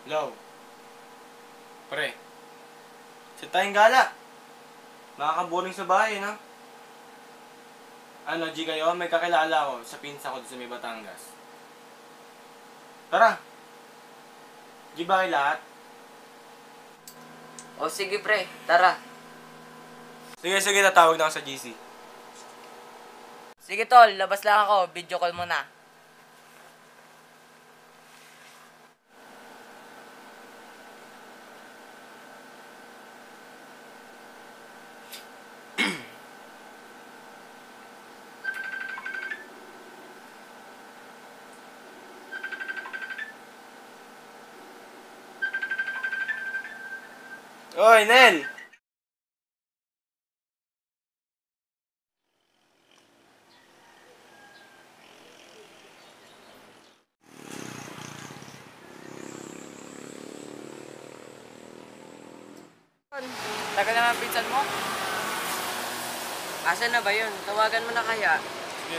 Hello. Pre. Sa tayong gala. Nakakaboring sa bahay, no? Ano, G kayo? May kakilala ko sa pinsa ko sa may Batangas. Tara. G ba kayo lahat? O sige pre, tara. Sige, tatawag na ako sa GC. Sige tol, labas lang ako, video call mo na. Oy, Nel! Tagal na ang pinsan mo? Asan na ba yun? Tawagan mo na kaya.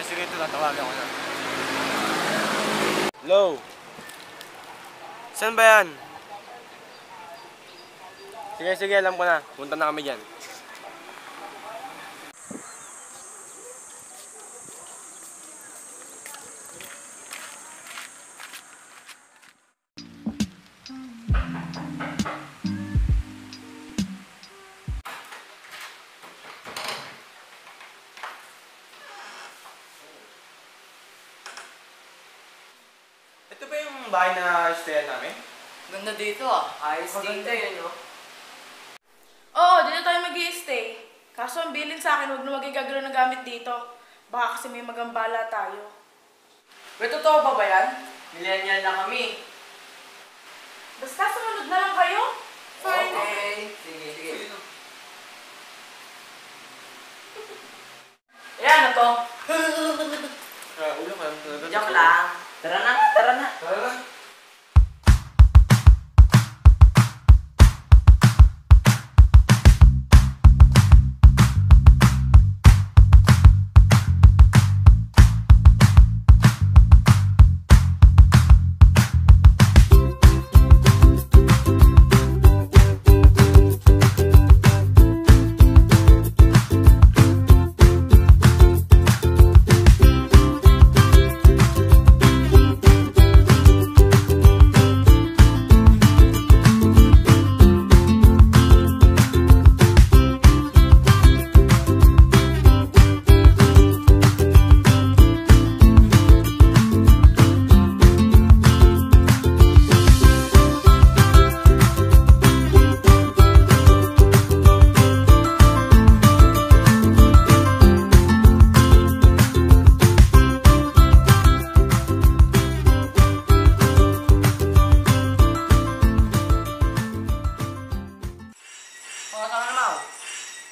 Sige, ito tatawagan ko na. Hello? Saan ba yan? Sige, alam ko na. Punta na kami dyan. Ito ba yung bahay na stayan namin? Ganda dito ah. Ayos dito yun, no? Oo, dito tayo mag-i-stay. Kaso ang bilin sa akin, huwag na magigagano ng gamit dito. Baka kasi may magambala tayo. Pero totoo ba ba yan? Millennial na kami. Basta sumunod na lang kayo. Fine. Okay. Sige. Ayan na to. Ulo ka lang talaga. Joke lang. Tara na. Tara na.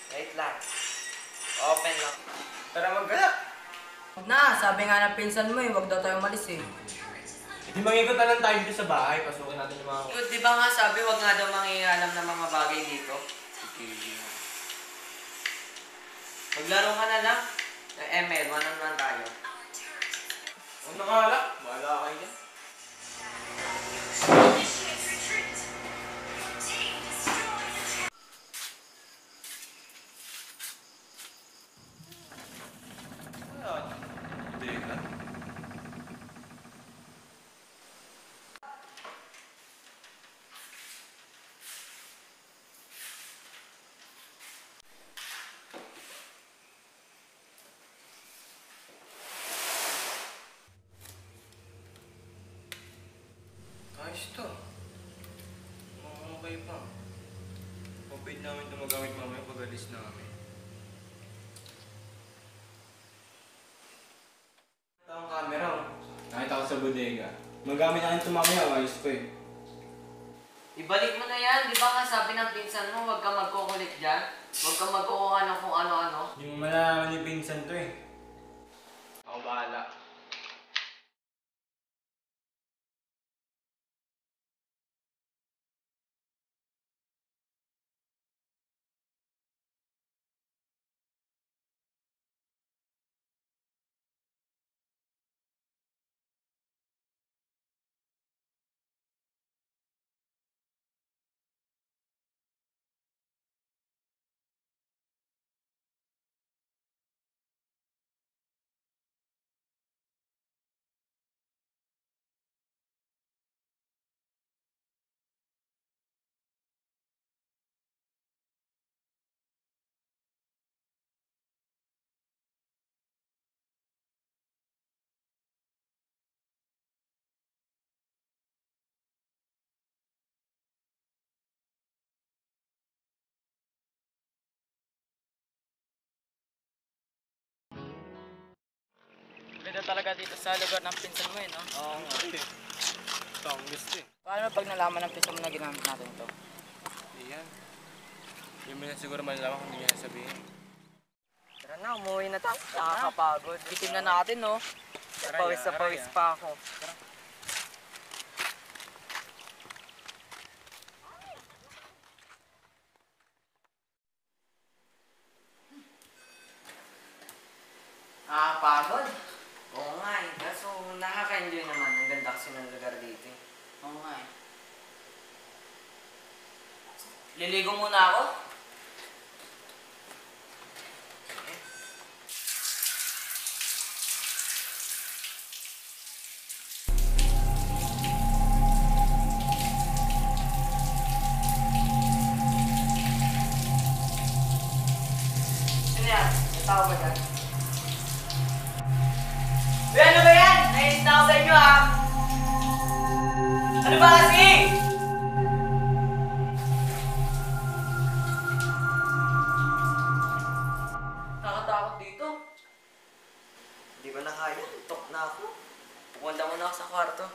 Wait lang. Open lang. Tara maggalak. Huwag na, sabi nga ng pinsan mo eh, huwag daw tayo umalis eh. Hindi mangikot na lang tayo dito sa bahay. Pasukin natin yung mga... Di ba nga sabi, huwag nga daw mangingalam ng mga bagay dito? Maglaro ka na lang. Ng ML, one-on-one tayo. Huwag na kahalak. Bahala kayo dyan. Teka. Ayos to. Okay pa. Pwede namin ito magamit mamaya pag alis namin. Ito ang camera. Nakita ko sa bodega. Magamit namin ito mamaya. Ayos pa eh. Ibalik mo na yan, di ba nga sabi ng pinsan mo, huwag ka magkukulit dyan? Huwag ka magkukuha ng kung ano-ano? Hindi mo malalaman yung pinsan to eh. Ako bahala. talaga dito sa lugar ng pinsan mo eh, no? Oo nga. Ito ang gusto eh. Paano pag nalaman ng pinsan mo na ginamit natin ito? Iyan. Hindi mo na siguro malalaman kung hindi niya sabihin. Tara na, umuwi na tayo. Nakakapagod. Itim na natin, no? Pawis na pawis pa ako. Pagod? Oo nga eh. Kaso nakaka-enjoy naman. Ang ganda kasi ng lugar dito eh. Oo nga eh. Liligo muna ako? Sino yan? May tao ba dyan? Uy, ano ba yan? Nainis na ako sa inyo ah! Ano ba kasi? Nakatakot dito. Hindi ko na kaya. Tok na ako. Pupunta muna ako sa kwarto.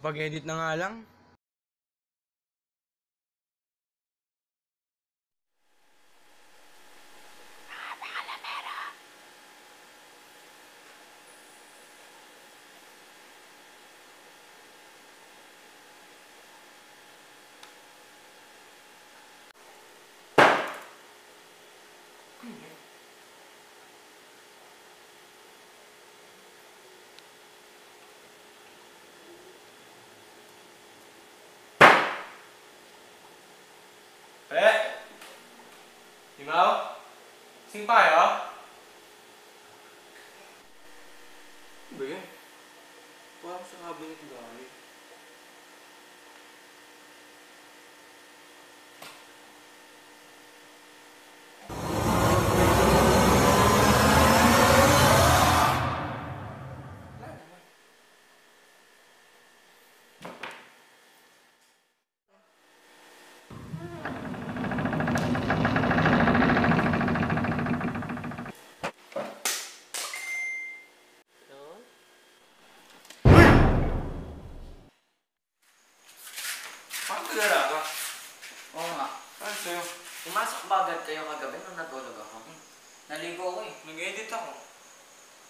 Pag-edit na nga lang. Tingaw? Sing pa kayo? Ano ba yun? Parang sa cabinet galing. Paano nagala ka? Oo nga. Ano sa'yo? Pumasok ba agad kayo kagabi nung natulog ako? Naligo ako eh. Nag-edit ako.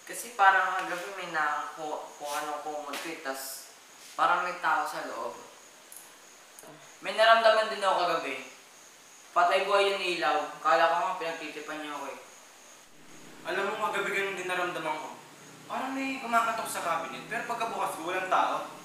Kasi parang kagabi may kung ano kumutwit, tas parang may tao sa loob. May naramdaman din ako kagabi. Patay buhay yung ilaw. Kala ko nga pinagtitipan niyo ako eh. Alam mo, kagabi ganun din naramdaman ko. Parang may kumakatok sa cabinet, pero pagkabukas ko, walang tao.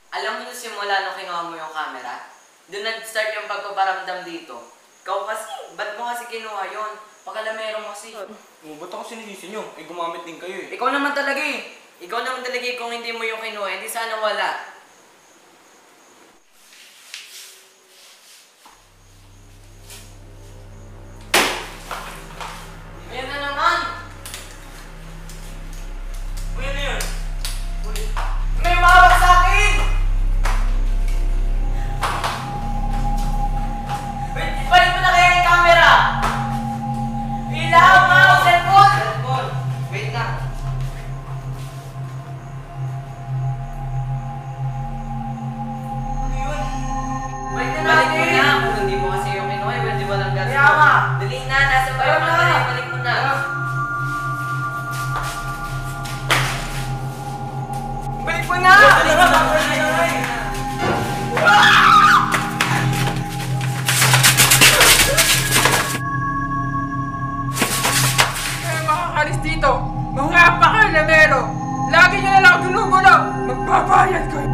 Alam mo nung simula nung kinuha mo yung camera, doon nag-start yung pagpaparamdam dito. Ikaw kasi, ba't mo kasi kinuha yun? Pakalamero mo kasi. Ba't ako sinisisi nyo? Eh, gumamit din kayo eh. Ikaw naman talaga eh. Ikaw naman talaga eh kung hindi mo yung kinuha, hindi sana wala. Ayan na naman! Uy, ano yun? Uy, may umawak sa akin! Wait, balik mo na kaya yung camera! Ilaw, mouse, cellphone! Cellphone, wait lang. Ano yun? Balik na natin! Balik mo na! Kung hindi mo kasi yung kinuha, pwede ba lang gas? Kaya nga! Dali na, nasa ba yung camera? Balik mo na! Balik mo na! Balik mo na! Kaya makakalis dito, mga pakalamero. Lagi nyo na lang ginugulo. Magbabayad kayo.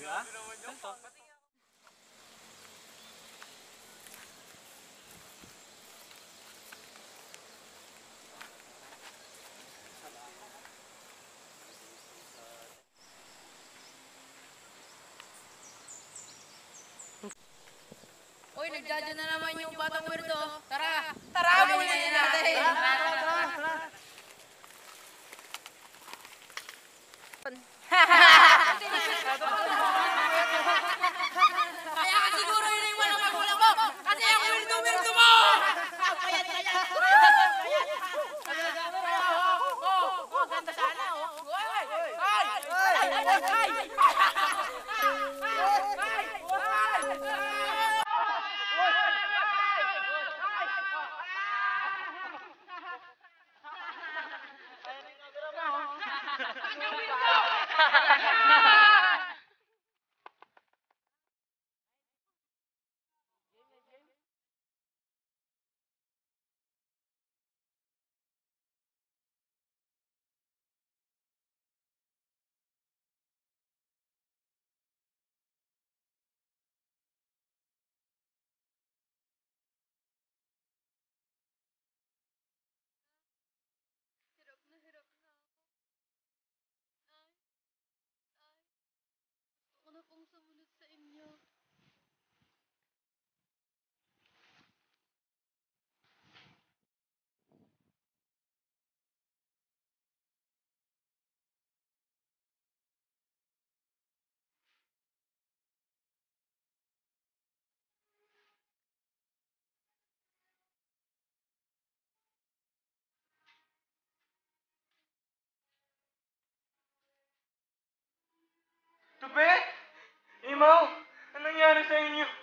Diba? Uy, nagdadya na naman yung batang weirdo. Tara! Tara, Kunin kunin na natin! Kaya ka siguro iniwan ang magulang mo! Kasi ang weirdo-weirdo mo! Ganda sana, oh! Ako na pong sumunod sa inyo. Tupi! Imaw! Anong nangyari sa inyo?